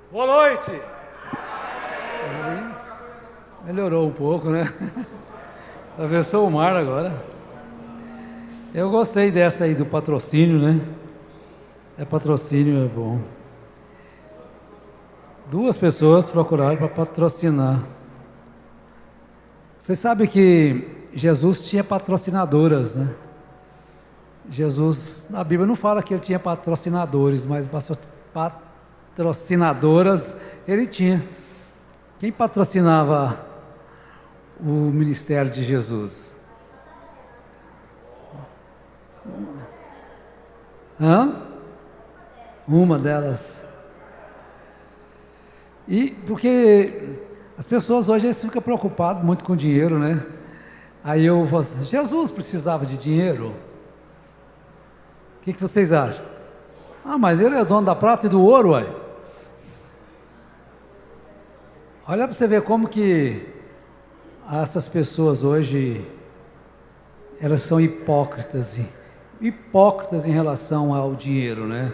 Boa noite! Aí, melhorou um pouco, né? Atravessou o mar agora. Eu gostei dessa aí do patrocínio, né? Patrocínio é bom. Duas pessoas procuraram para patrocinar. Você sabe que Jesus tinha patrocinadoras, né? Jesus, na Bíblia não fala que ele tinha patrocinadores, mas patrocinadoras ele tinha. Quem patrocinava o ministério de Jesus? Uma delas. E porque as pessoas hoje ficam preocupadas muito com dinheiro, né? Aí eu falo assim, Jesus precisava de dinheiro? O que vocês acham? Ah, mas ele é o dono da prata e do ouro, ué. Olha para você ver como que essas pessoas hoje, elas são hipócritas em relação ao dinheiro, né?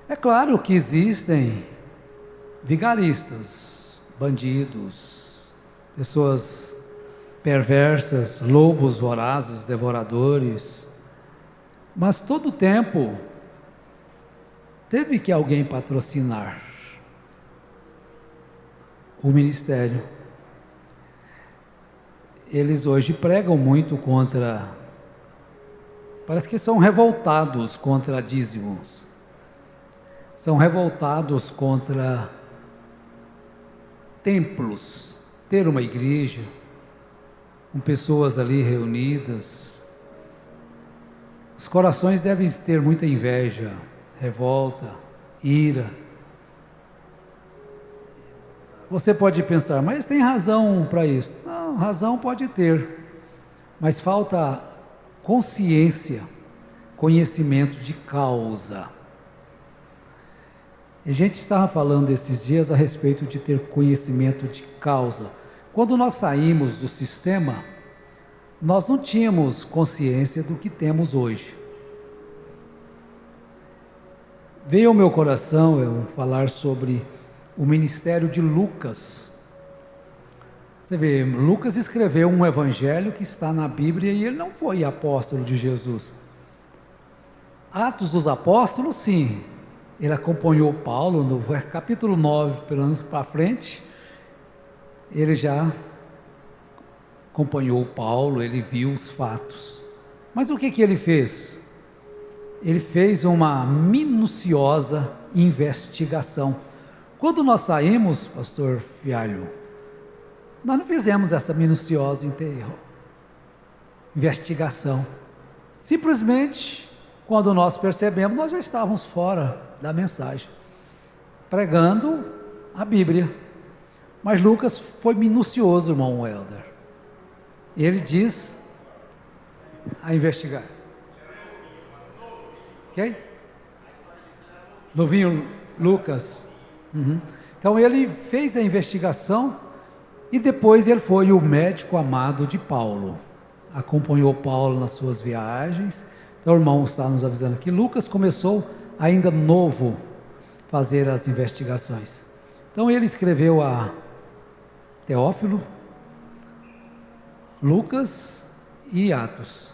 É claro que existem vigaristas, bandidos, pessoas perversas, lobos vorazes, devoradores, mas todo tempo teve que alguém patrocinar o ministério. Eles hoje pregam muito contra, parece que são revoltados contra dízimos, são revoltados contra templos, ter uma igreja, com pessoas ali reunidas. Os corações devem ter muita inveja, revolta, ira. Você pode pensar, mas tem razão para isso. Não, razão pode ter, mas falta consciência, conhecimento de causa. A gente estava falando esses dias a respeito de ter conhecimento de causa. Quando nós saímos do sistema, nós não tínhamos consciência do que temos hoje. Veio ao meu coração eu falar sobre o ministério de Lucas. Você vê, Lucas escreveu um evangelho que está na Bíblia e ele não foi apóstolo de Jesus. Atos dos Apóstolos, sim. Ele acompanhou Paulo no capítulo 9, pelo menos para frente. Ele já acompanhou Paulo, ele viu os fatos. Mas o que ele fez? Ele fez uma minuciosa investigação. Quando nós saímos, pastor Fialho, nós não fizemos essa minuciosa investigação. Simplesmente, quando nós percebemos, nós já estávamos fora da mensagem, pregando a Bíblia. Mas Lucas foi minucioso, irmão Helder. Ele diz a investigar. Ok? Novinho Lucas. Então ele fez a investigação e depois ele foi o médico amado de Paulo. Acompanhou Paulo nas suas viagens. Então o irmão está nos avisando que Lucas começou ainda novo fazer as investigações. Então ele escreveu a Teófilo, Lucas e Atos.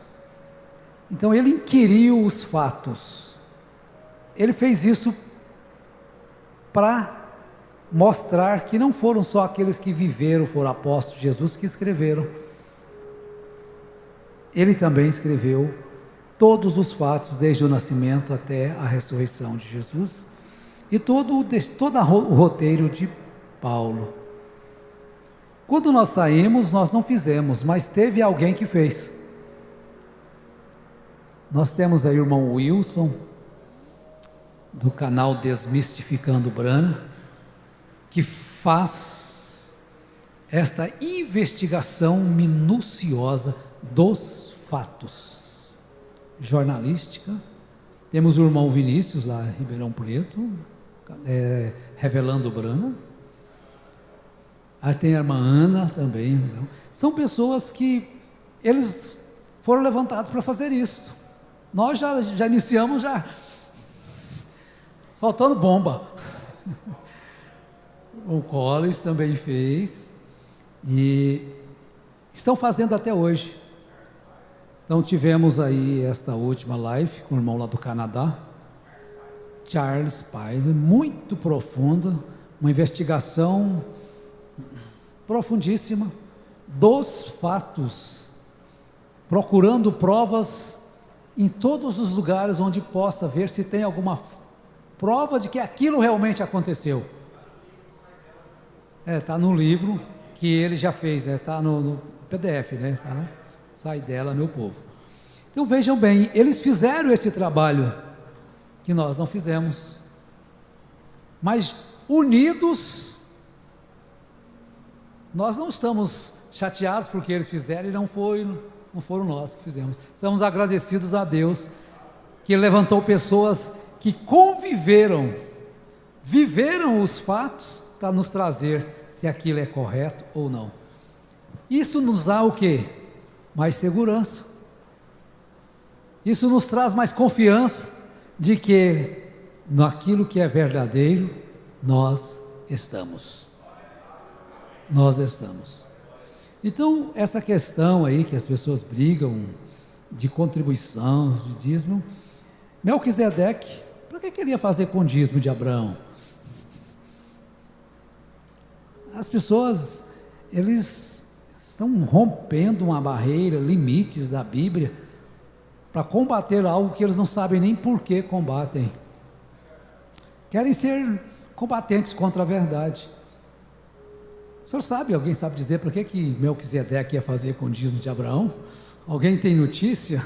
Então ele inquiriu os fatos. Ele fez isso para mostrar que não foram só aqueles que viveram, foram apóstolos de Jesus que escreveram. Ele também escreveu todos os fatos, desde o nascimento até a ressurreição de Jesus, e todo o roteiro de Paulo. Quando nós saímos, nós não fizemos, mas teve alguém que fez. Nós temos aí o irmão Wilson, do canal Desmistificando Brana, que faz esta investigação minuciosa dos fatos, jornalística. Temos o irmão Vinícius lá em Ribeirão Preto, Revelando Brana. Aí tem a irmã Ana também. São pessoas que eles foram levantados para fazer isso. Nós já iniciamos soltando bomba. O Collins também fez. E estão fazendo até hoje. Então tivemos aí esta última live com o irmão lá do Canadá, Charles Paiser, muito profunda, uma investigação profundíssima dos fatos, procurando provas em todos os lugares onde possa ver se tem alguma prova de que aquilo realmente aconteceu. Está no livro que ele já fez, está no PDF, né? Tá lá? Sai dela, meu povo. Então vejam bem, eles fizeram esse trabalho que nós não fizemos, mas unidos, nós não estamos chateados porque eles fizeram e não foram nós que fizemos. Estamos agradecidos a Deus que levantou pessoas que conviveram, viveram os fatos para nos trazer se aquilo é correto ou não. Isso nos dá o quê? Mais segurança. Isso nos traz mais confiança de que naquilo que é verdadeiro nós estamos. Nós estamos. Então, essa questão aí que as pessoas brigam de contribuição, de dízimo, Melquisedeque, para que queria fazer com o dízimo de Abraão? As pessoas, eles estão rompendo uma barreira, limites da Bíblia, para combater algo que eles não sabem nem por que combatem. Querem ser combatentes contra a verdade. O senhor sabe, alguém sabe dizer por que Melquisedeque ia fazer com o dízimo de Abraão? Alguém tem notícia?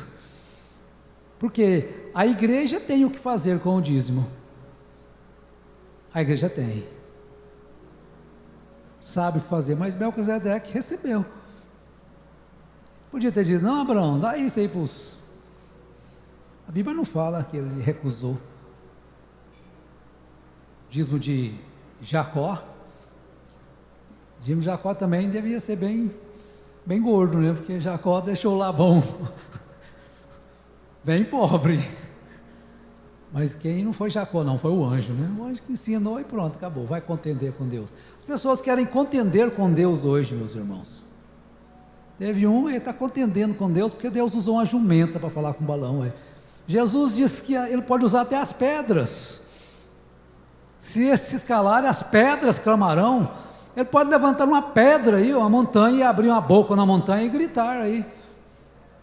Porque a igreja tem o que fazer com o dízimo. A igreja tem. Sabe o que fazer, mas Melquisedeque recebeu. Podia ter dito, não, Abraão, dá isso aí para os... A Bíblia não fala que ele recusou. Dízimo de Jacó. Dízimo de Jacó também devia ser bem gordo, né? Porque Jacó deixou Labão bem pobre. Mas quem não foi Jacó, não, foi o anjo, né? O anjo que ensinou e pronto, acabou, vai contender com Deus. As pessoas querem contender com Deus hoje, meus irmãos. Teve ele está contendendo com Deus, porque Deus usou uma jumenta para falar com Balão. Jesus disse que ele pode usar até as pedras. Se escalarem, as pedras clamarão. Ele pode levantar uma pedra aí, uma montanha, e abrir uma boca na montanha e gritar aí.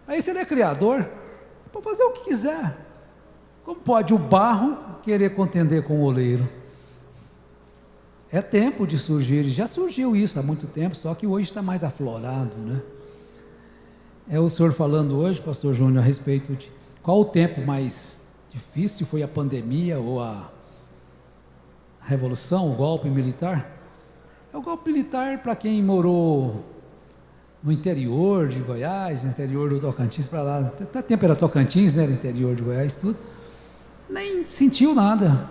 Aí se ele é criador, pode fazer o que quiser. Como pode o barro querer contender com o oleiro? É tempo de surgir, já surgiu isso há muito tempo, só que hoje está mais aflorado, né? É o senhor falando hoje, pastor Júnior, a respeito de qual o tempo mais difícil, foi a pandemia ou a revolução, o golpe militar? É o golpe militar para quem morou no interior de Goiás, no interior do Tocantins, para lá, até tempo era Tocantins, né, no interior de Goiás, tudo, nem sentiu nada,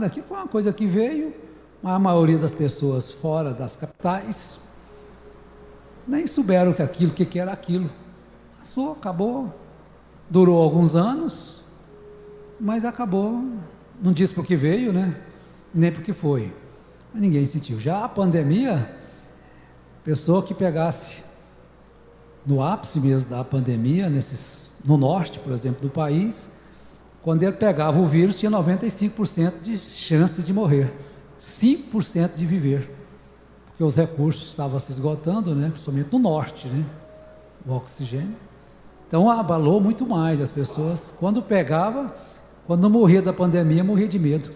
aqui foi uma coisa que veio, a maioria das pessoas fora das capitais, nem souberam que era aquilo, passou, acabou, durou alguns anos, mas acabou, não diz por que veio, né, nem por que foi, mas ninguém sentiu. Já a pandemia, pessoa que pegasse no ápice mesmo da pandemia, no norte, por exemplo, do país, quando ele pegava o vírus, tinha 95% de chance de morrer, 5% de viver, porque os recursos estavam se esgotando, né, principalmente no norte, né, o oxigênio. Então abalou muito mais as pessoas. Quando não morria da pandemia, morria de medo.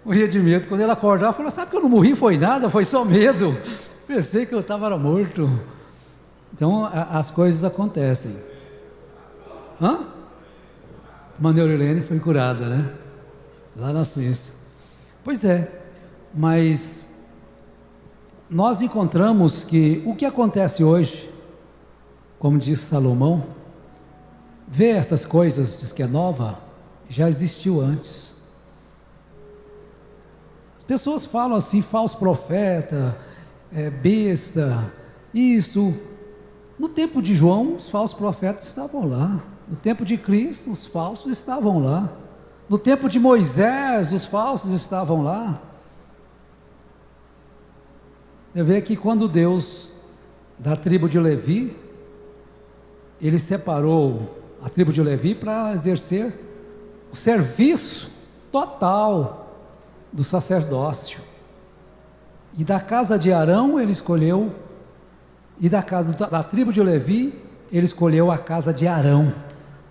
Morria de medo. Quando ele acordava, falou: sabe que eu não morri, foi nada, foi só medo. Pensei que eu estava morto. Então as coisas acontecem. Maneurilene foi curada, né? Lá na Suíça. Pois é, mas nós encontramos que o que acontece hoje, como disse Salomão, vê essas coisas, diz que é nova, já existiu antes. As pessoas falam assim, falso profeta, besta, isso. No tempo de João, os falsos profetas estavam lá. No tempo de Cristo, os falsos estavam lá. No tempo de Moisés, os falsos estavam lá. Você vê que quando Deus, da tribo de Levi, Ele separou a tribo de Levi para exercer o serviço total do sacerdócio. E da casa de Arão Ele escolheu, e da casa da tribo de Levi, Ele escolheu a casa de Arão,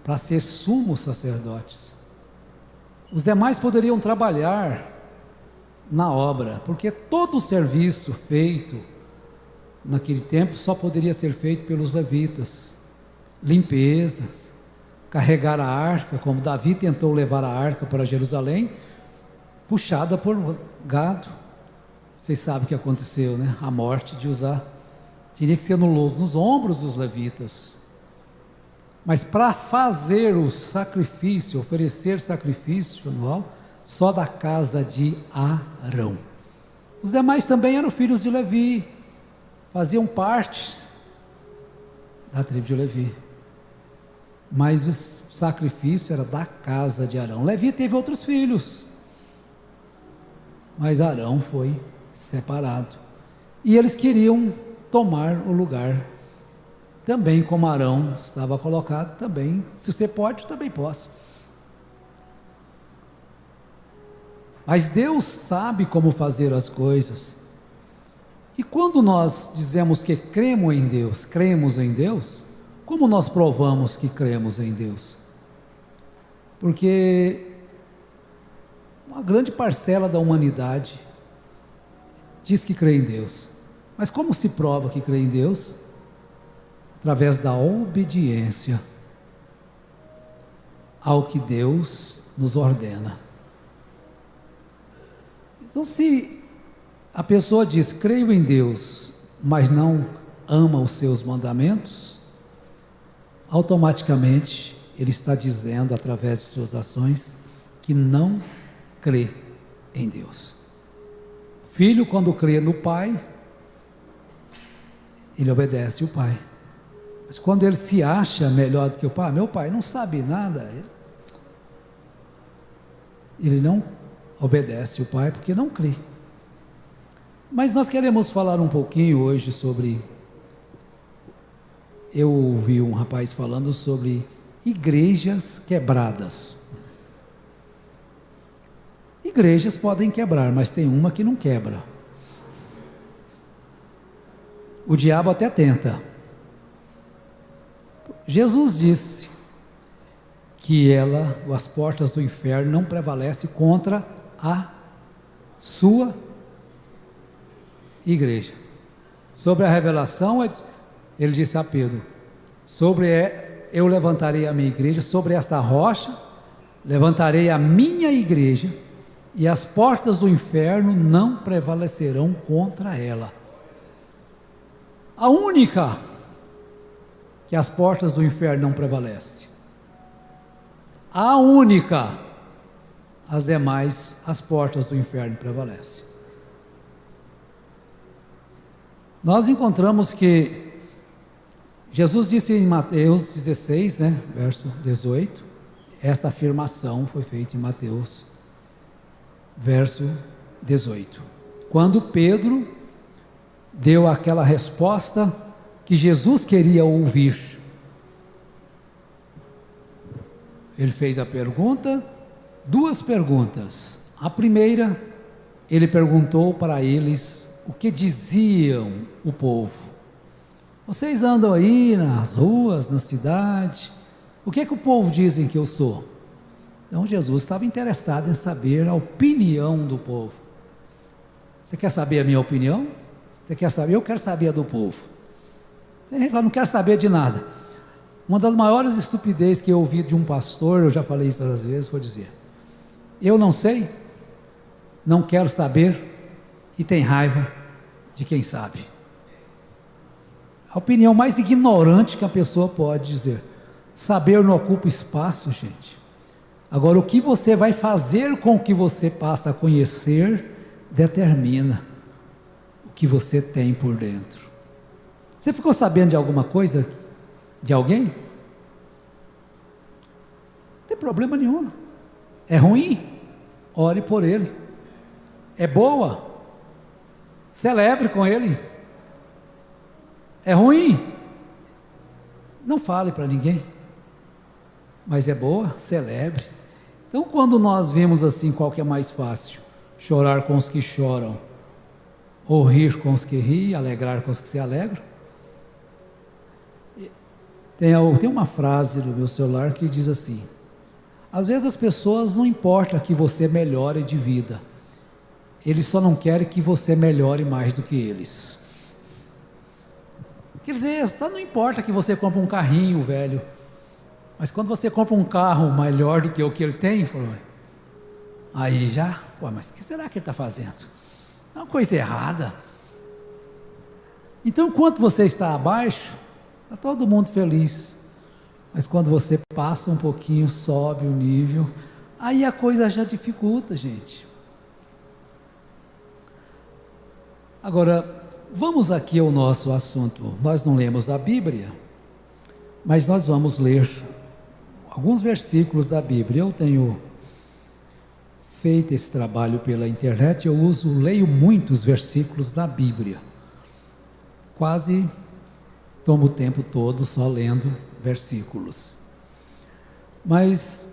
para ser sumos sacerdotes. Os demais poderiam trabalhar na obra, porque todo o serviço feito naquele tempo só poderia ser feito pelos levitas. Limpezas, carregar a arca, como Davi tentou levar a arca para Jerusalém, puxada por gado. Vocês sabem o que aconteceu, né? A morte de Uzá. Tinha que ser nos ombros dos levitas. Mas para fazer o sacrifício, oferecer sacrifício anual, só da casa de Arão. Os demais também eram filhos de Levi, faziam parte da tribo de Levi. Mas o sacrifício era da casa de Arão. Levi teve outros filhos, mas Arão foi separado. E eles queriam tomar o lugar. Também como Arão estava colocado, também, se você pode, eu também posso. Mas Deus sabe como fazer as coisas. E quando nós dizemos que cremos em Deus, como nós provamos que cremos em Deus? Porque uma grande parcela da humanidade diz que crê em Deus. Mas como se prova que crê em Deus? Através da obediência ao que Deus nos ordena. Então, se a pessoa diz, creio em Deus, mas não ama os seus mandamentos, automaticamente ele está dizendo, através de suas ações, que não crê em Deus. Filho, quando crê no pai, ele obedece o pai. Mas quando ele se acha melhor do que o pai, meu pai não sabe nada, ele não obedece o pai porque não crê. Mas nós queremos falar um pouquinho hoje sobre, eu ouvi um rapaz falando sobre igrejas quebradas. Igrejas podem quebrar, mas tem uma que não quebra. O diabo até tenta. Jesus disse que as portas do inferno não prevalecem contra a sua igreja. Sobre a revelação, ele disse a Pedro, eu levantarei a minha igreja, sobre esta rocha levantarei a minha igreja, e as portas do inferno não prevalecerão contra ela. A única que as portas do inferno não prevalecem. A única, as demais, as portas do inferno prevalecem. Nós encontramos que Jesus disse em Mateus 16, verso 18, essa afirmação foi feita em Mateus, verso 18. Quando Pedro deu aquela resposta que Jesus queria ouvir. Ele fez a pergunta, duas perguntas. A primeira, ele perguntou para eles o que diziam o povo. Vocês andam aí nas ruas, na cidade, o que é que o povo dizem que eu sou? Então Jesus estava interessado em saber a opinião do povo. Você quer saber a minha opinião? Você quer saber? Eu quero saber a do povo. Eu não quero saber de nada. Uma das maiores estupidez que eu ouvi de um pastor, eu já falei isso várias vezes, vou dizer: eu não sei, não quero saber e tem raiva de quem sabe. A opinião mais ignorante que a pessoa pode dizer. Saber não ocupa espaço, gente. Agora, o que você vai fazer com o que você passa a conhecer, determina o que você tem por dentro. Você ficou sabendo de alguma coisa, de alguém? Não tem problema nenhum. É ruim? Ore por ele. É boa? Celebre com ele. É ruim? Não fale para ninguém. Mas é boa? Celebre. Então, quando nós vemos assim, qual que é mais fácil? Chorar com os que choram, ou rir com os que riem, alegrar com os que se alegram? Tem uma frase no meu celular que diz assim: às vezes as pessoas não importa que você melhore de vida, eles só não querem que você melhore mais do que eles. Quer dizer, não importa que você compre um carrinho velho, mas quando você compra um carro melhor do que o que ele tem, aí já, mas o que será que ele está fazendo? É uma coisa errada. Então, enquanto você está abaixo, está todo mundo feliz. Mas quando você passa um pouquinho, sobe o nível, aí a coisa já dificulta, gente. Agora, vamos aqui ao nosso assunto. Nós não lemos a Bíblia, mas nós vamos ler alguns versículos da Bíblia. Eu tenho feito esse trabalho pela internet, leio muitos versículos da Bíblia. Quase tomo o tempo todo só lendo versículos. Mas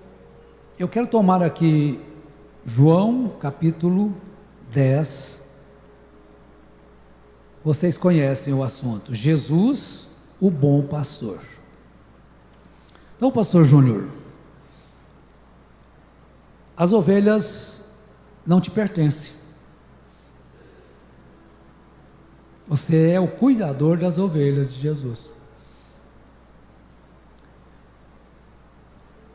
eu quero tomar aqui João capítulo 10. Vocês conhecem o assunto. Jesus, o bom pastor. Então, pastor Júnior, as ovelhas não te pertencem. Você é o cuidador das ovelhas de Jesus.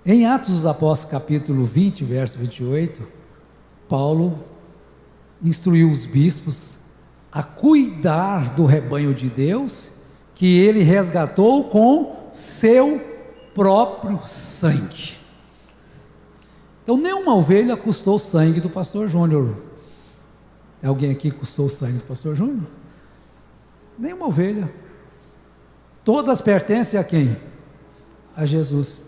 Em Atos dos Apóstolos, capítulo 20, verso 28, Paulo instruiu os bispos a cuidar do rebanho de Deus, que ele resgatou com seu próprio sangue. Então, nenhuma ovelha custou o sangue do pastor Júnior. Tem alguém aqui que custou o sangue do pastor Júnior? Nenhuma ovelha. Todas pertencem a quem? A Jesus.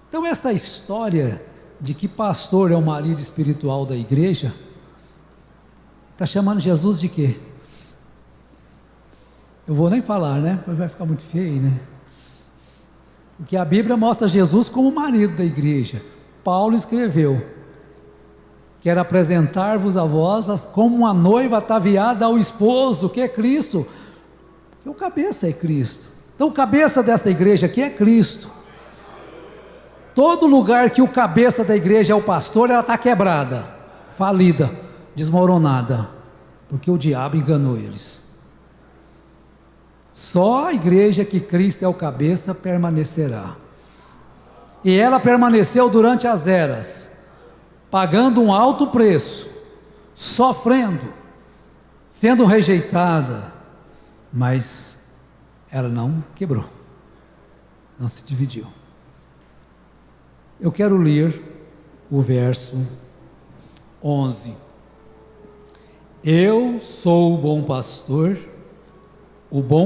Então, essa história de que pastor é o marido espiritual da igreja, está chamando Jesus de quê? Eu vou nem falar, né? Porque vai ficar muito feio, né? Porque a Bíblia mostra Jesus como marido da igreja. Paulo escreveu: quero apresentar-vos a vós como uma noiva ataviada ao esposo, que é Cristo. Porque o cabeça é Cristo. Então, o cabeça desta igreja aqui é Cristo. Todo lugar que o cabeça da igreja é o pastor, ela está quebrada, falida, desmoronada, porque o diabo enganou eles. Só a igreja que Cristo é o cabeça permanecerá. E ela permaneceu durante as eras, pagando um alto preço, sofrendo, sendo rejeitada, mas ela não quebrou, não se dividiu. Eu quero ler o verso 11. Eu sou o bom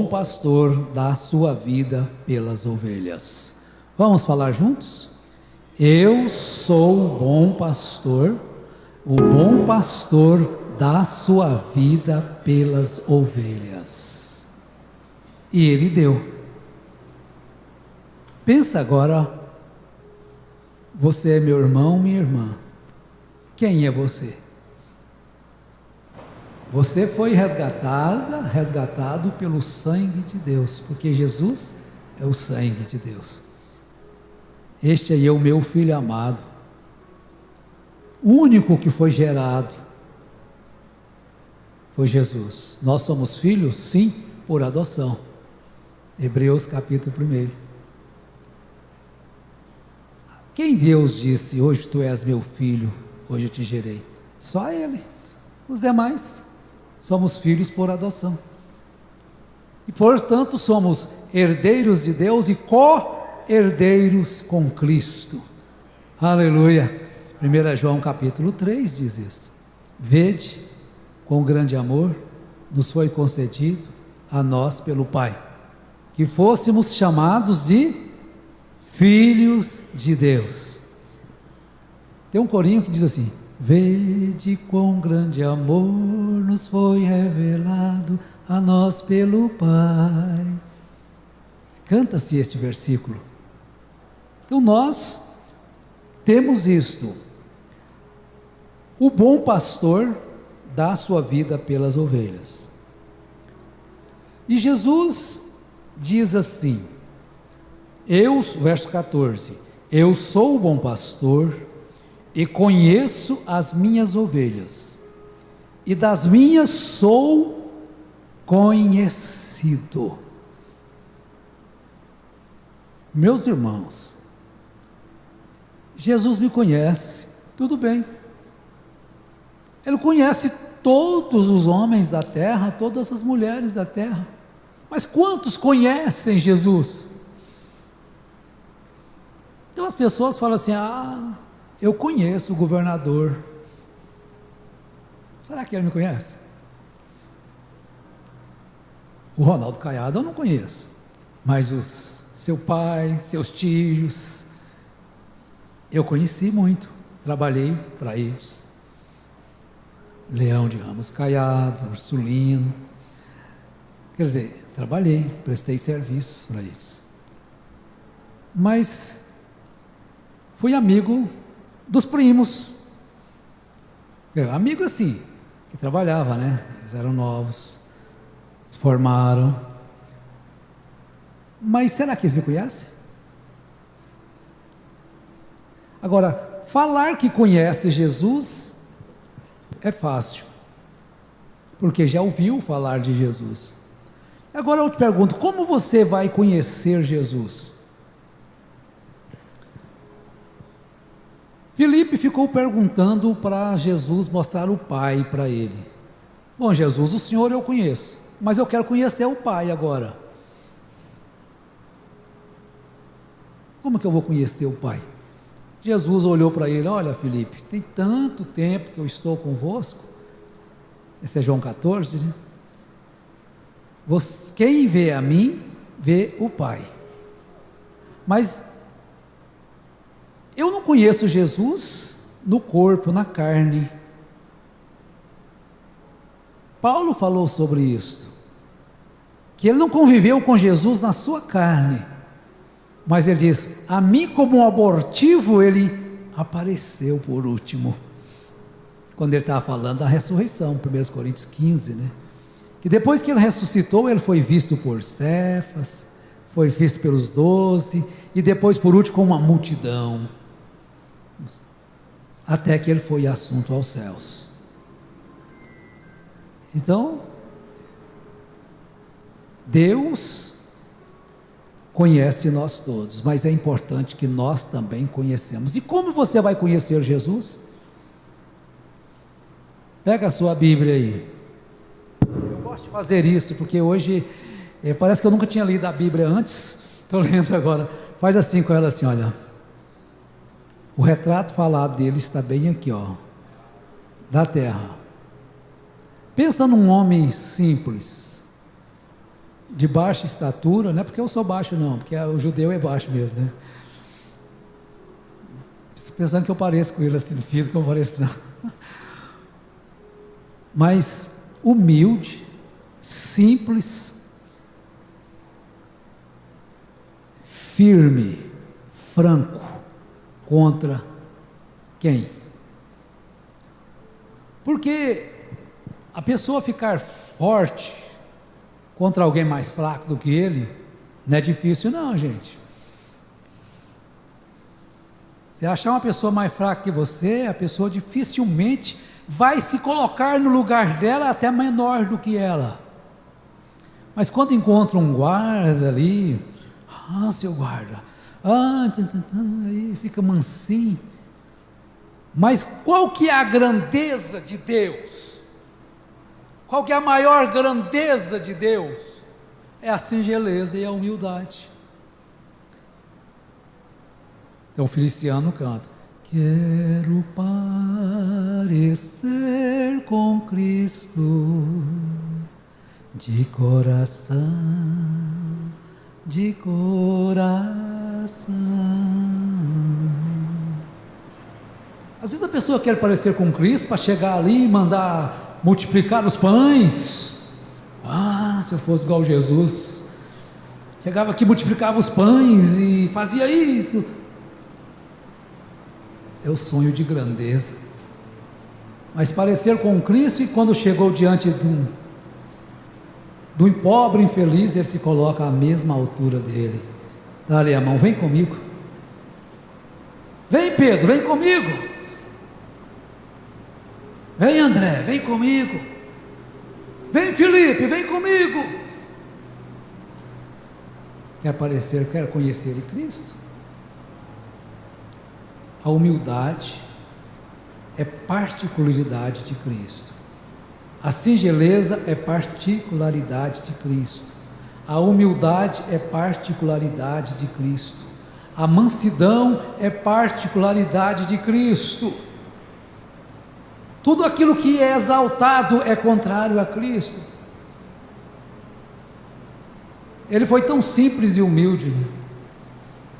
pastor dá a sua vida pelas ovelhas. Vamos falar juntos? Eu sou o bom pastor dá a sua vida pelas ovelhas. E ele deu. Pensa agora, você é meu irmão, minha irmã. Quem é você? Você foi resgatado pelo sangue de Deus, porque Jesus é o sangue de Deus. Este aí é o meu filho amado, o único que foi gerado foi Jesus. Nós somos filhos, sim, por adoção. Hebreus capítulo 1. Quem Deus disse: hoje tu és meu filho, hoje eu te gerei? Só Ele. Os demais somos filhos por adoção. E portanto somos herdeiros de Deus e co-herdeiros com Cristo. Aleluia. 1 João capítulo 3 diz isso. Vede, com grande amor nos foi concedido a nós pelo Pai, que fôssemos chamados de filhos de Deus. Tem um corinho que diz assim: vede quão grande amor nos foi revelado a nós pelo Pai. Canta-se este versículo. Então nós temos isto. O bom pastor dá a sua vida pelas ovelhas. E Jesus diz assim, verso 14, eu sou o bom pastor e conheço as minhas ovelhas, e das minhas sou conhecido. Meus irmãos, Jesus me conhece, tudo bem. Ele conhece todos os homens da terra, todas as mulheres da terra. Mas quantos conhecem Jesus? Então as pessoas falam assim: eu conheço o governador. Será que ele me conhece? O Ronaldo Caiado eu não conheço, mas seu pai, seus tios, eu conheci muito, trabalhei para eles. Leão de Ramos Caiado, Ursulino, quer dizer, trabalhei, prestei serviços para eles. Mas fui amigo dos primos, amigo assim, que trabalhava, né? Eles eram novos, se formaram. Mas será que eles me conhecem? Agora, falar que conhece Jesus é fácil, porque já ouviu falar de Jesus. Agora eu te pergunto, como você vai conhecer Jesus? Filipe ficou perguntando para Jesus mostrar o Pai para ele. Bom, Jesus, o Senhor eu conheço, mas eu quero conhecer o Pai agora. Como que eu vou conhecer o Pai? Jesus olhou para ele: olha, Filipe, tem tanto tempo que eu estou convosco. Esse é João 14, né? Quem vê a mim, vê o Pai. Mas eu não conheço Jesus no corpo, na carne. Paulo falou sobre isso, que ele não conviveu com Jesus na sua carne, mas ele diz: a mim como um abortivo ele apareceu por último, quando ele estava falando da ressurreição, 1 Coríntios 15, né? Que depois que ele ressuscitou, ele foi visto por Cefas, foi visto pelos 12, e depois por último com uma multidão, até que ele foi assunto aos céus. Então, Deus conhece nós todos, mas é importante que nós também conhecemos. E como você vai conhecer Jesus? Pega a sua Bíblia aí. Eu gosto de fazer isso, porque hoje parece que eu nunca tinha lido a Bíblia antes, estou lendo agora. Faz assim com ela, assim, olha. O retrato falado dele está bem aqui, ó, da terra. Pensa num homem simples, de baixa estatura, não é porque eu sou baixo não, porque o judeu é baixo mesmo, né? Pensando que eu pareço com ele assim, no físico eu não pareço não. Mas humilde, simples, firme, franco, contra quem? Porque a pessoa ficar forte contra alguém mais fraco do que ele, não é difícil não, gente. Se achar uma pessoa mais fraca que você, a pessoa dificilmente vai se colocar no lugar dela, até menor do que ela. Mas quando encontra um guarda ali, seu guarda, aí fica mansinho. Mas qual que é a grandeza de Deus? Qual que é a maior grandeza de Deus? É a singeleza e a humildade. Então o Feliciano canta: quero parecer com Cristo, de coração, de coração. Às vezes a pessoa quer parecer com Cristo para chegar ali e mandar multiplicar os pães. Ah, se eu fosse igual Jesus, chegava aqui, multiplicava os pães e fazia isso. É o sonho de grandeza. Mas parecer com Cristo, e quando chegou diante do pobre infeliz, ele se coloca à mesma altura dele. Dá-lhe a mão, vem comigo. Vem Pedro, vem comigo. Vem André, vem comigo. Vem Felipe, vem comigo. Quer parecer, quer conhecer de Cristo? A humildade é particularidade de Cristo. A singeleza é particularidade de Cristo. A humildade é particularidade de Cristo. A mansidão é particularidade de Cristo. Tudo aquilo que é exaltado é contrário a Cristo. Ele foi tão simples e humilde, né?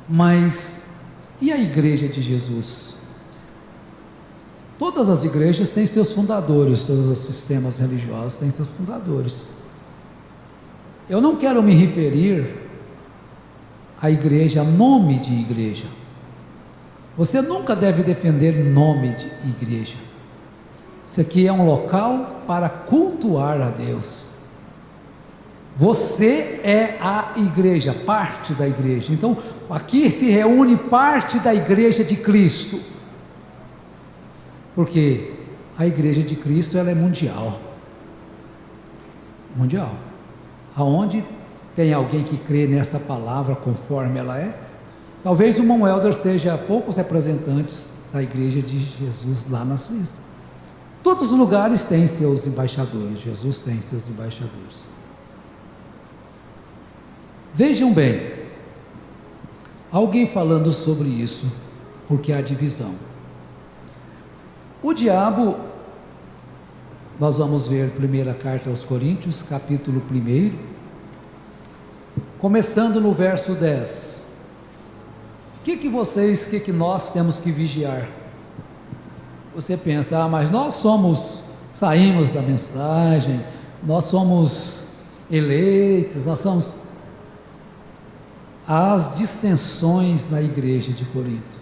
Mas e a igreja de Jesus? Todas as igrejas têm seus fundadores, todos os sistemas religiosos têm seus fundadores. Eu não quero me referir à igreja, a nome de igreja. Você nunca deve defender nome de igreja. Isso aqui é um local para cultuar a Deus. Você é a igreja, parte da igreja. Então, aqui se reúne parte da igreja de Cristo. Porque a igreja de Cristo, ela é mundial. Mundial. Aonde tem alguém que crê nessa palavra conforme ela é, talvez o Mount Elder seja poucos representantes da igreja de Jesus lá na Suíça. Todos os lugares têm seus embaixadores. Jesus tem seus embaixadores. Vejam bem, alguém falando sobre isso, porque há divisão. O diabo, nós vamos ver primeira carta aos Coríntios, capítulo 1, começando no verso 10. O que nós temos que vigiar? Você pensa, mas nós saímos da mensagem, nós somos eleitos, nós somos... As dissensões na igreja de Corinto.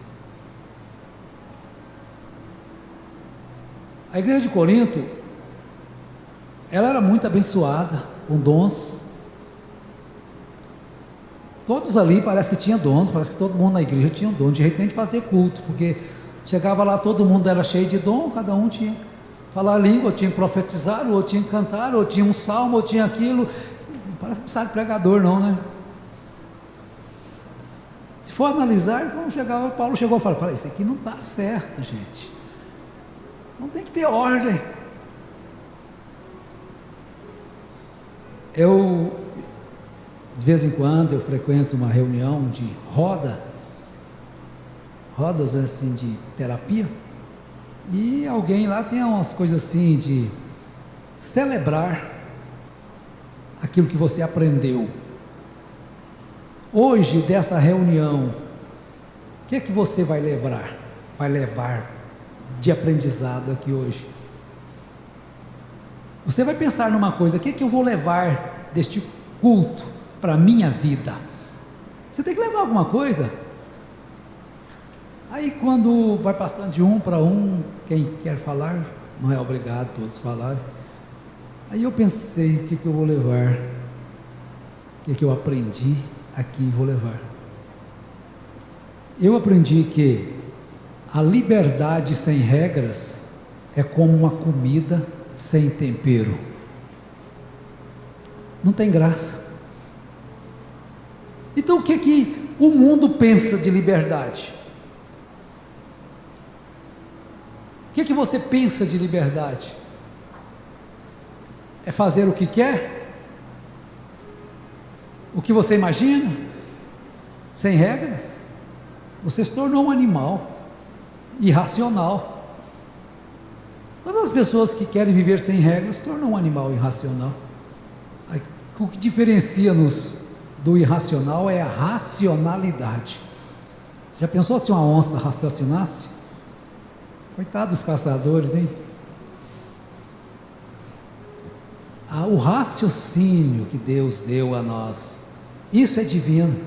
A igreja de Corinto, ela era muito abençoada, com dons. Todos ali parece que tinham dons, parece que todo mundo na igreja tinha um dom, de repente fazer culto, porque chegava lá, todo mundo era cheio de dom, cada um tinha que falar língua, ou tinha que profetizar, ou tinha que cantar, ou tinha um salmo, ou tinha aquilo. Não parece que precisa de pregador não, né? Se for analisar, quando chegava, Paulo chegou e falou, isso aqui não está certo, gente. Não tem que ter ordem. De vez em quando, eu frequento uma reunião de rodas assim de terapia, e alguém lá tem umas coisas assim de celebrar aquilo que você aprendeu. Hoje, dessa reunião, o que é que você vai levar de aprendizado aqui hoje? Você vai pensar numa coisa, o que é que eu vou levar deste culto para a minha vida? Você tem que levar alguma coisa. Aí quando vai passando de um para um, quem quer falar, não é obrigado todos falarem. Aí eu pensei, o que eu vou levar? O que eu aprendi aqui e vou levar? Eu aprendi que a liberdade sem regras é como uma comida sem tempero. Não tem graça. Então o que o mundo pensa de liberdade? O que você pensa de liberdade? É fazer o que quer? O que você imagina? Sem regras? Você se tornou um animal irracional. Todas as pessoas que querem viver sem regras se tornam um animal irracional. O que diferencia-nos do irracional é a racionalidade. Você já pensou se uma onça raciocinasse? Coitado dos caçadores, hein? O raciocínio que Deus deu a nós, isso é divino.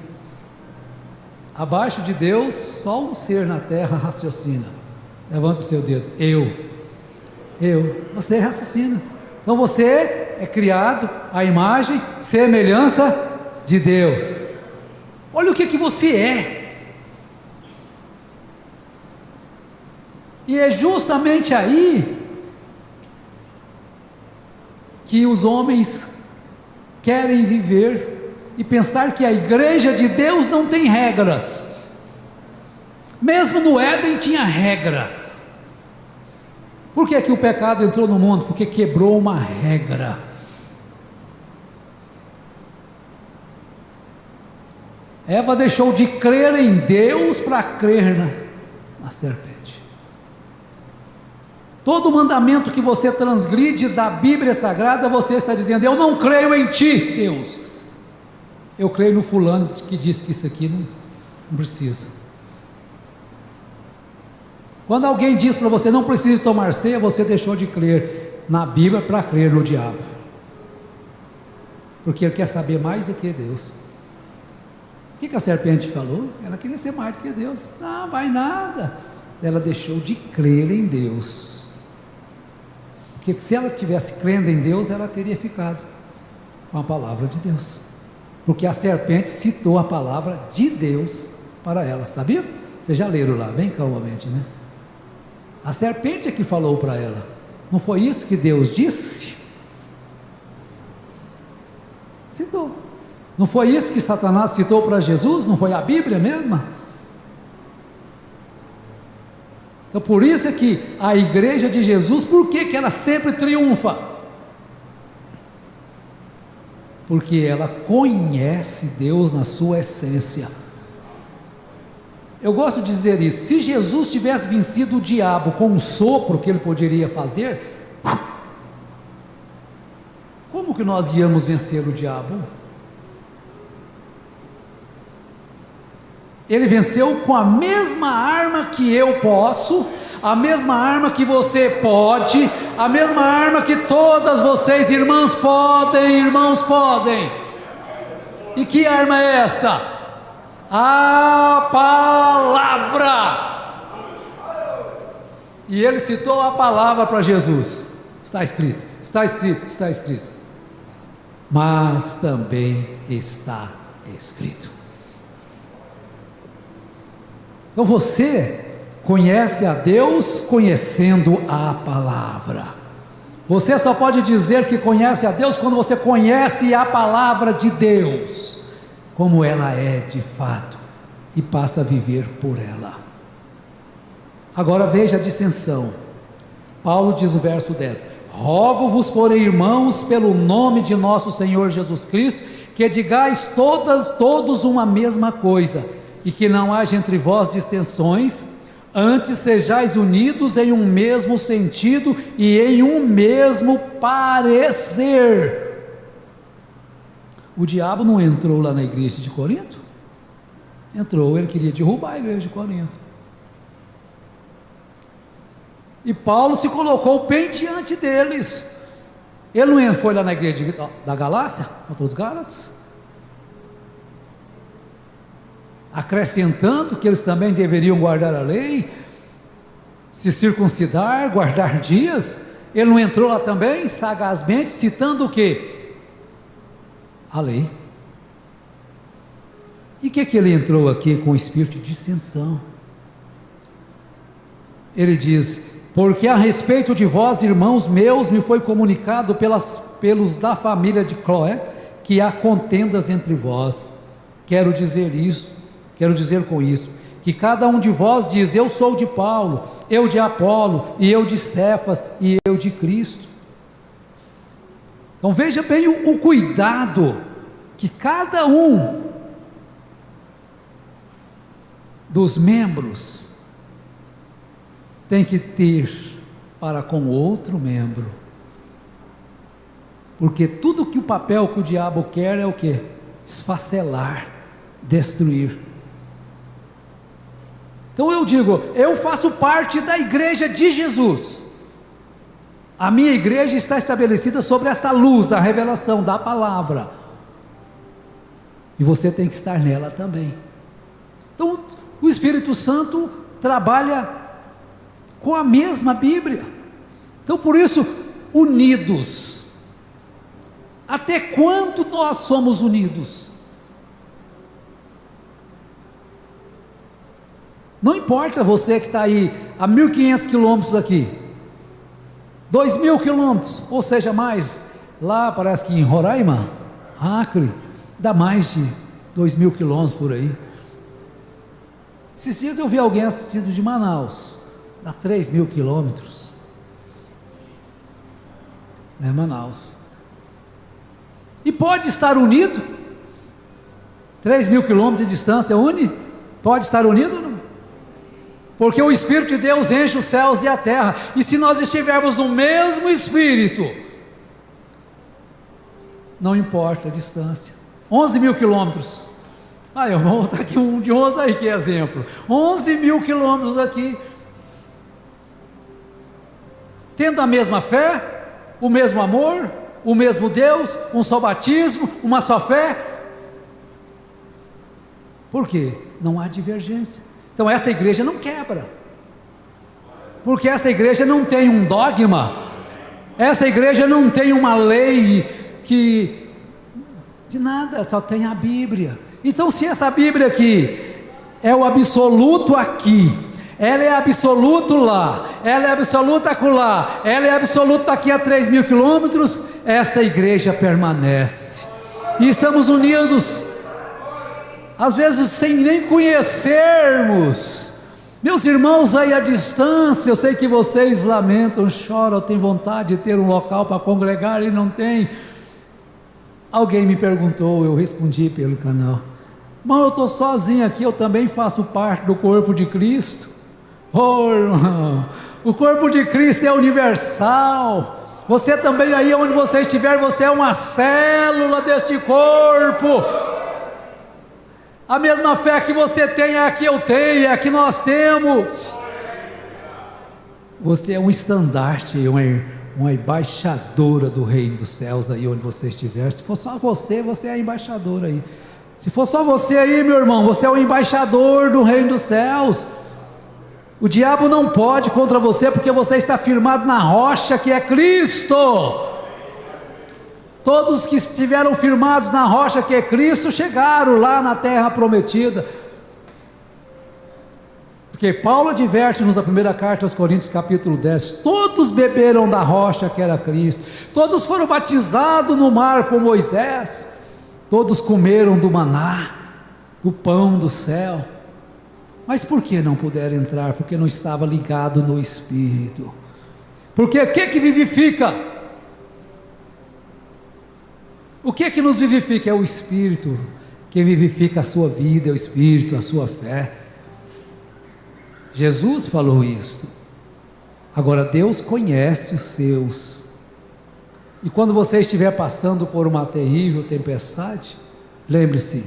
Abaixo de Deus, só um ser na terra raciocina. Levanta o seu dedo. Você raciocina. Então você é criado à imagem, semelhança de Deus. Olha o que você é. E é justamente aí que os homens querem viver e pensar que a igreja de Deus não tem regras. Mesmo no Éden tinha regra. Por que que o pecado entrou no mundo? Porque quebrou uma regra. Eva deixou de crer em Deus para crer na serpente. Todo mandamento que você transgride da Bíblia Sagrada, você está dizendo: eu não creio em ti, Deus. Eu creio no fulano que disse que isso aqui não precisa. Quando alguém diz para você: não precisa tomar ceia, você deixou de crer na Bíblia para crer no diabo. Porque ele quer saber mais do que Deus. O que a serpente falou? Ela queria ser mais do que Deus. Não, vai nada. Ela deixou de crer em Deus. Porque se ela tivesse crendo em Deus, ela teria ficado com a palavra de Deus. Porque a serpente citou a palavra de Deus para ela, sabia? Vocês já leram lá, bem calmamente, né? A serpente é que falou para ela. Não foi isso que Deus disse? Citou. Não foi isso que Satanás citou para Jesus? Não foi a Bíblia mesma? Então por isso é que a igreja de Jesus, por que ela sempre triunfa? Porque ela conhece Deus na sua essência. Eu gosto de dizer isso: se Jesus tivesse vencido o diabo com um sopro que ele poderia fazer, como que nós íamos vencer o diabo? Ele venceu com a mesma arma que eu posso, a mesma arma que você pode, a mesma arma que todas vocês, irmãs, podem, irmãos, podem. E que arma é esta? A palavra. E ele citou a palavra para Jesus. Está escrito, está escrito, está escrito. Mas também está escrito. Então você conhece a Deus conhecendo a palavra. Você só pode dizer que conhece a Deus quando você conhece a palavra de Deus, como ela é de fato, e passa a viver por ela. Agora veja a dissensão. Paulo diz no verso 10: rogo-vos, porém, irmãos, pelo nome de nosso Senhor Jesus Cristo, que digais todos uma mesma coisa, e que não haja entre vós dissensões, antes sejais unidos em um mesmo sentido e em um mesmo parecer. O diabo não entrou lá na igreja de Corinto? Entrou, ele queria derrubar a igreja de Corinto. E Paulo se colocou bem diante deles. Ele não foi lá na igreja da Galácia, contra os Gálatas, acrescentando que eles também deveriam guardar a lei, se circuncidar, guardar dias. Ele não entrou lá também, sagazmente, citando o quê? A lei. E o que ele entrou aqui com o espírito de dissensão? Ele diz: porque a respeito de vós, irmãos meus, me foi comunicado pelos da família de Cloé, que há contendas entre vós. Quero dizer com isso, que cada um de vós diz: eu sou de Paulo, eu de Apolo, e eu de Cefas, e eu de Cristo. Então veja bem o cuidado que cada um dos membros tem que ter para com outro membro, porque tudo que o papel que o diabo quer é o que? Esfacelar, destruir. Então eu digo, eu faço parte da igreja de Jesus. A minha igreja está estabelecida sobre essa luz, a revelação da palavra. E você tem que estar nela também. Então, o Espírito Santo trabalha com a mesma Bíblia. Então, por isso, unidos. Até quando nós somos unidos? Não importa você que está aí a 1.500 quilômetros daqui, 2.000 quilômetros, ou seja, mais, lá parece que em Roraima, Acre, dá mais de 2.000 quilômetros por aí. Esses dias eu vi alguém assistindo de Manaus, dá 3.000 quilômetros, Manaus, e pode estar unido, 3.000 quilômetros de distância une, pode estar unido ou não? Porque o Espírito de Deus enche os céus e a terra, e se nós estivermos no mesmo Espírito, não importa a distância, 11.000 quilômetros, irmão, está aqui um de 11 aí, que exemplo, 11.000 quilômetros daqui, tendo a mesma fé, o mesmo amor, o mesmo Deus, um só batismo, uma só fé. Por quê? Não há divergência. Então essa igreja não quebra, porque essa igreja não tem um dogma, essa igreja não tem uma lei que, de nada, só tem a Bíblia. Então se essa Bíblia aqui é o absoluto aqui, ela é absoluto lá, ela é absoluta acolá, ela é absoluta daqui a 3.000 quilômetros, essa igreja permanece, e estamos unidos, às vezes sem nem conhecermos. Meus irmãos aí à distância, eu sei que vocês lamentam, choram, têm vontade de ter um local para congregar e não tem. Alguém me perguntou, eu respondi pelo canal: irmão, eu estou sozinho aqui, eu também faço parte do corpo de Cristo. Irmão, o corpo de Cristo é universal, você também aí onde você estiver, você é uma célula deste corpo. A mesma fé que você tem é a que eu tenho, é a que nós temos. Você é um estandarte, uma embaixadora do reino dos céus aí onde você estiver. Se for só você, você é a embaixadora aí. Se for só você aí, meu irmão, você é o embaixador do reino dos céus. O diabo não pode contra você, porque você está firmado na rocha que é Cristo. Todos que estiveram firmados na rocha que é Cristo, chegaram lá na terra prometida, porque Paulo adverte-nos na primeira carta aos Coríntios capítulo 10, todos beberam da rocha que era Cristo, todos foram batizados no mar por Moisés, todos comeram do maná, do pão do céu, mas por que não puderam entrar? Porque não estava ligado no Espírito. Porque o que vivifica? O que nos vivifica? É o Espírito. Quem vivifica a sua vida é o Espírito, a sua fé. Jesus falou isso. Agora Deus conhece os seus, e quando você estiver passando por uma terrível tempestade, lembre-se,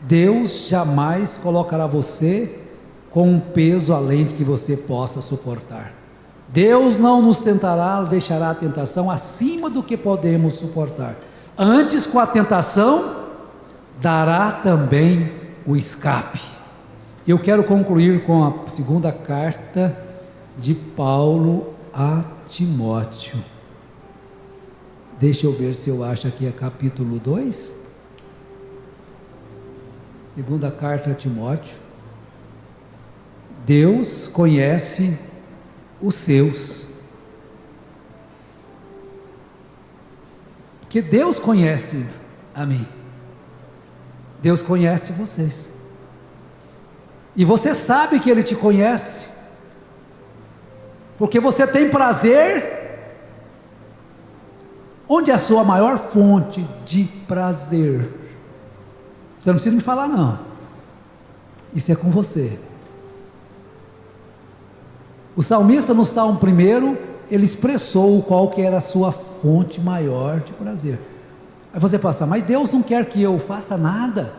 Deus jamais colocará você com um peso além de que você possa suportar. Deus não nos tentará, deixará a tentação acima do que podemos suportar. Antes, com a tentação, dará também o escape. Eu quero concluir com a segunda carta de Paulo a Timóteo. Deixa eu ver se eu acho aqui, é capítulo 2. Segunda carta a Timóteo. Deus conhece os seus, que Deus conhece a mim, Deus conhece vocês, e você sabe que Ele te conhece, porque você tem prazer. Onde é a sua maior fonte de prazer? Você não precisa me falar não, isso é com você. O salmista no Salmo 1, ele expressou qual que era a sua fonte maior de prazer. Aí você pensa, mas Deus não quer que eu faça nada.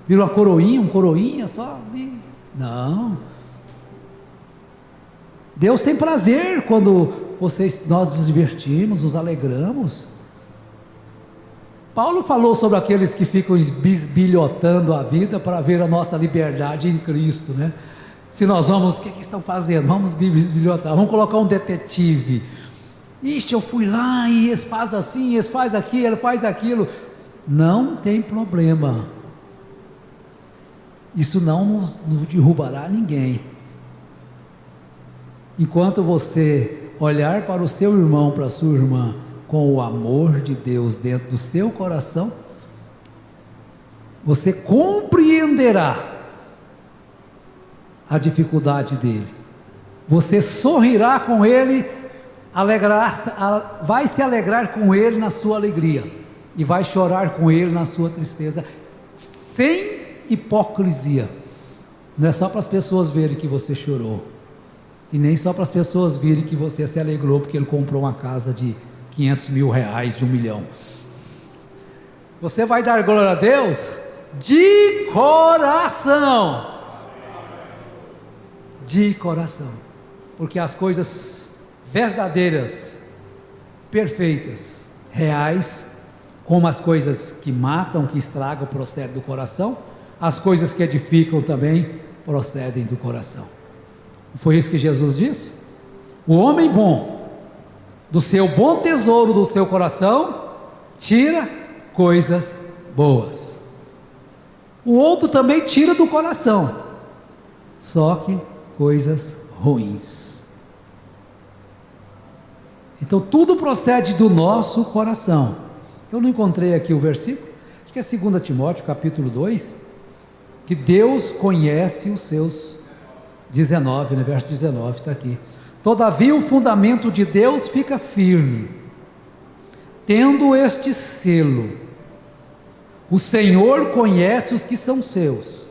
Vira uma coroinha, um coroinha só. Não. Deus tem prazer quando nós nos divertimos, nos alegramos. Paulo falou sobre aqueles que ficam bisbilhotando a vida para ver a nossa liberdade em Cristo, né? Se nós vamos, o que estão fazendo? Vamos bisbilhotar, vamos colocar um detetive. Ixi, eu fui lá e eles fazem assim, eles fazem aquilo, ele faz aquilo. Não tem problema. Isso não derrubará ninguém. Enquanto você olhar para o seu irmão, para a sua irmã, com o amor de Deus dentro do seu coração, você compreenderá a dificuldade dele, você sorrirá com ele, vai se alegrar com ele na sua alegria, e vai chorar com ele na sua tristeza, sem hipocrisia. Não é só para as pessoas verem que você chorou, e nem só para as pessoas verem que você se alegrou porque ele comprou uma casa de 500 mil reais, de 1 milhão. Você vai dar glória a Deus de coração, porque as coisas verdadeiras, perfeitas, reais, como as coisas que matam, que estragam, procedem do coração, as coisas que edificam também procedem do coração. Foi isso que Jesus disse? O homem bom, do seu bom tesouro do seu coração, tira coisas boas. O outro também tira do coração, só que coisas ruins. Então tudo procede do nosso coração. Eu não encontrei aqui o versículo, acho que é 2 Timóteo capítulo 2, que Deus conhece os seus, 19, no verso 19 está aqui. Todavia o fundamento de Deus fica firme, tendo este selo: o Senhor conhece os que são seus,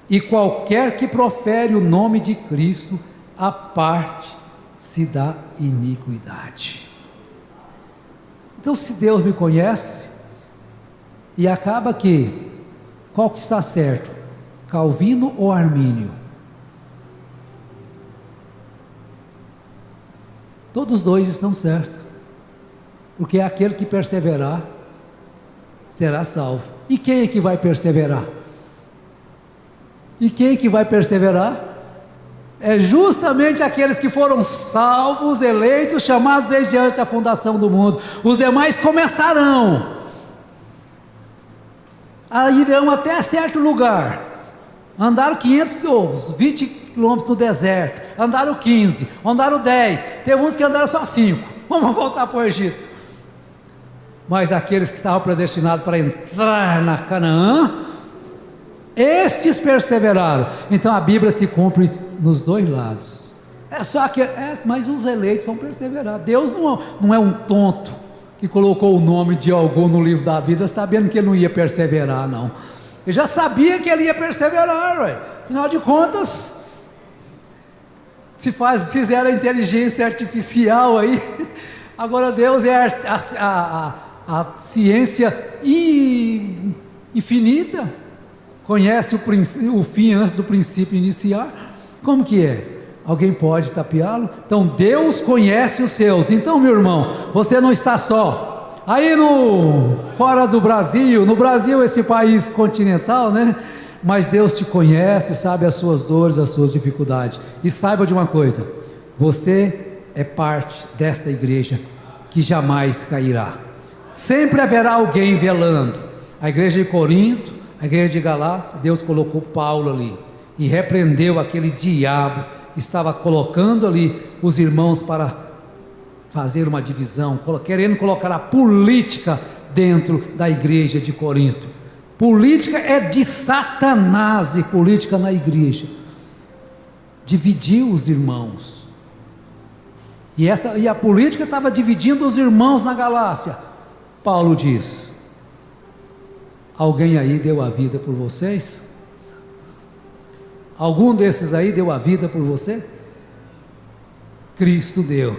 e qualquer que profere o nome de Cristo, aparte-se da iniquidade. Então, se Deus me conhece, e acaba que, qual que está certo? Calvino ou Armínio? Todos os dois estão certos, porque aquele que perseverar será salvo. E quem é que vai perseverar? E quem é que vai perseverar? É justamente aqueles que foram salvos, eleitos, chamados desde antes da fundação do mundo. Os demais começarão, irão até certo lugar, andaram 20 quilômetros no deserto, andaram 15, andaram 10, teve uns que andaram só 5, vamos voltar para o Egito. Mas aqueles que estavam predestinados para entrar na Canaã, estes perseveraram. Então a Bíblia se cumpre nos dois lados. Mas os eleitos vão perseverar. Deus não é um tonto que colocou o nome de algum no livro da vida sabendo que ele não ia perseverar, não. Ele já sabia que ele ia perseverar, ué. Afinal de contas, fizeram a inteligência artificial aí. Agora Deus é a ciência infinita, conhece o fim antes do princípio iniciar. Como que é? Alguém pode tapeá-lo? Então Deus conhece os seus. Então, meu irmão, você não está só. Aí fora do Brasil, no Brasil, esse país continental, né? Mas Deus te conhece, sabe as suas dores, as suas dificuldades. E saiba de uma coisa: você é parte desta igreja que jamais cairá. Sempre haverá alguém velando. A igreja de Corinto, a igreja de Galácia, Deus colocou Paulo ali e repreendeu aquele diabo que estava colocando ali os irmãos para fazer uma divisão, querendo colocar a política dentro da igreja de Corinto. Política é de Satanás, e política na igreja dividiu os irmãos, e a política estava dividindo os irmãos na Galácia. Paulo diz: alguém aí deu a vida por vocês? Algum desses aí deu a vida por você? Cristo deu.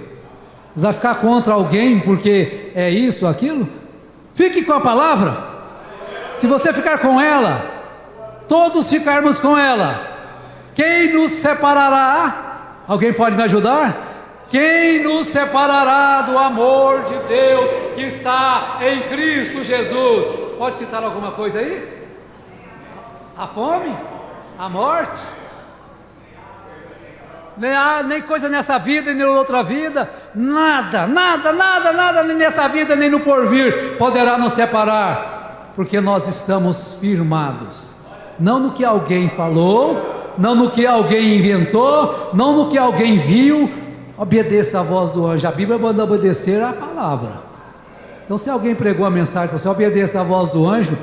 Você vai ficar contra alguém porque é isso, aquilo? Fique com a palavra. Se você ficar com ela, todos ficarmos com ela, quem nos separará? Alguém pode me ajudar? Quem nos separará do amor de Deus que está em Cristo Jesus? Pode citar alguma coisa aí? A fome? A morte? Nem coisa nessa vida, nem na outra vida, nada nem nessa vida, nem no porvir poderá nos separar, porque nós estamos firmados, não no que alguém falou, não no que alguém inventou, não no que alguém viu. Obedeça a voz do anjo. A Bíblia manda obedecer a palavra. Então, se alguém pregou a mensagem para você, obedeça a voz do anjo.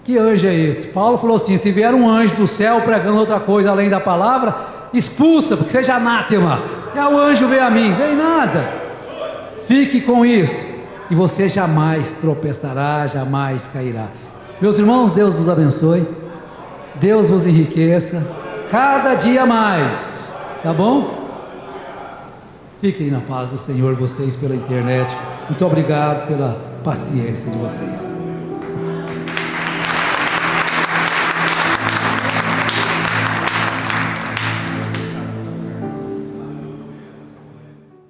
Que anjo é esse? Paulo falou assim: se vier um anjo do céu pregando outra coisa além da palavra, expulsa, porque seja anátema. E o anjo veio a mim, vem nada. Fique com isso, e você jamais tropeçará, jamais cairá. Meus irmãos, Deus vos abençoe, Deus vos enriqueça, cada dia mais, tá bom? Fiquem na paz do Senhor, vocês pela internet. Muito obrigado pela paciência de vocês.